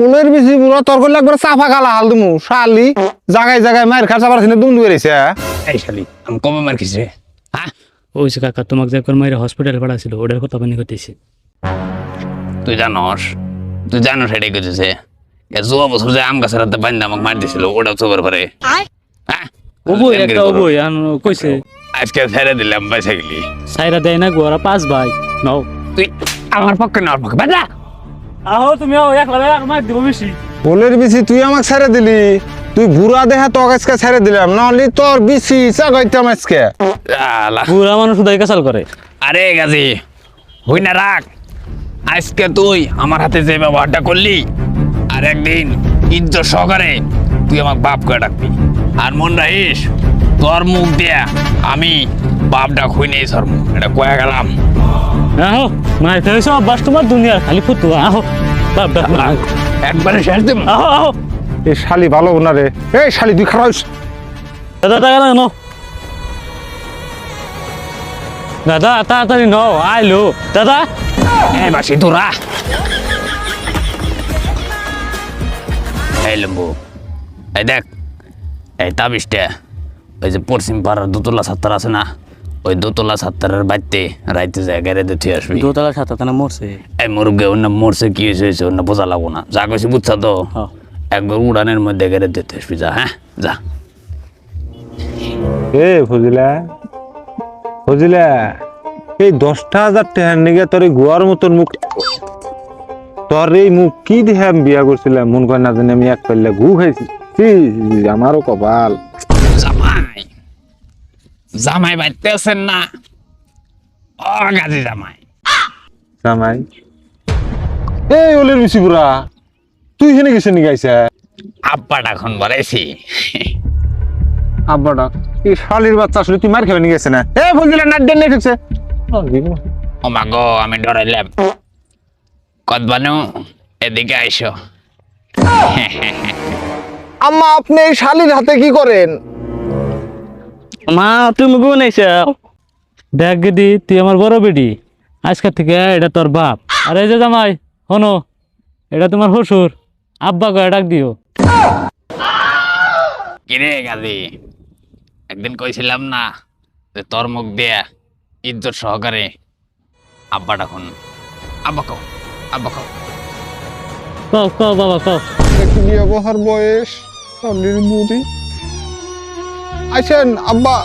ফুলের বেশি বুড়ো তোর করলে একবার চাফা খালা হাল দিমু শালি জায়গায় জায়গায় মায়ের খাসা পারছি না দুম ধরেছে এই শালি আমি কবে মার খেয়েছি রে? হ্যাঁ ওই যে কাকা তোমাকে যে একবার মাইরা হসপিটাল পাঠাছিল ওটার কথা বানি করতেছি। তুই জানোস এটাই করতেছে জুয়া বছর যে আম গাছের হাতে বান্ধা আমাকে মার দিছিল ওটাও তো করে হ্যাঁ ওবই একটা ওবই কইছে আজকে ছেড়ে দিলাম বেঁচে গেলি সাইরা দেয় না গোরা 5 ভাই নাও তুই আমার পক্ষে না ওর পক্ষে বাজা আহো তুমি একলা আর মার দিব বেশি। ফুলের বেশি তুই আমাকে ছেড়ে দিলি তুই বুড়া দেহা তো আজকে ছেড়ে দিলাম নাহলে তোর বেশি চাগাইতাম আজকে বুড়া মানুষ উদয় কাসাল করে। আরে গাজি হই না রাখ আজকে তুই আমার হাতে যে ব্যবহারটা করলি আর একদিন ইজ্জত সহকারে তুই আমার বাপ করে ডাকবি আর মন রাখিস তোর মুখ দিয়া আমি বাপটা খুই নেই সর এটা কয়ে গেলাম আহো মার ফেলেছ অভ্যাস তোমার দুনিয়ার খালি ফুটু আহো বাপ বাপ একবারে শেষ দিম আহো আহো এই শালি ভালো না রে এই শালি তুই খারাপ দাদা টাকা নাও দাদা তাড়াতাড়ি নাও আইলো দাদা এই মাসি তোরা এই লম্বু এই দেখ এই তাবিজটা ওই যে পশ্চিম পাড়ার দোতলা ছাত্র আছে না ওই দোতলা ছাত্রের বাড়িতে রাইতে যায় গাড়ি দিয়ে আসবি দোতলা সাথে তানা মরছে এই মুরগে অন্য মরছে কি হয়েছে অন্য বোঝা লাগবো না যা কইছি বুঝছা তো একবার উড়ানের মধ্যে গাড়ি দিতে আসবি যা হ্যাঁ যা এ ফজিলা এই 10,000 টাকার নিগে তোর এই গোয়ার মতন মুখ তোর এই মুখ কি দেখে আমি বিয়া করছিলাম মন করে না জানি আমি এক পাল্লা গু খাইছি আমারও কপাল জামাই বাড়িতে আছেন না ও গাজি জামাই এই ওলের বেশি বুড়া তুই হেনে গেছে নি গাইছে আব্বাটা এখন বাড়াইছি আব্বাটা এই শালির বাচ্চা আসলে তুই মার খাবে নি গেছে না এ ফজিলা নাট দেন ঠেকছে ও মা গো আমি ডরাইলাম কত বানু এদিকে আইসো আম্মা আপনি এই শালির হাতে কি করেন মা তুমি গুণ আইসা দেখ গেদি তুই আমার বড় বেডি আজকে থেকে এটা তোর বাপ আর এই যে জামাই হনো এটা তোমার শ্বশুর আব্বা করে ডাক দিও। কিরে গাজি একদিন কইছিলাম না যে তোর মুখ দিয়া ইজ্জত সহকারে আব্বা ডাকুন আব্বা কও কও কও বাবা কও একটু ব্যবহার বয়স শালির বুড়ি আছেন আব্বা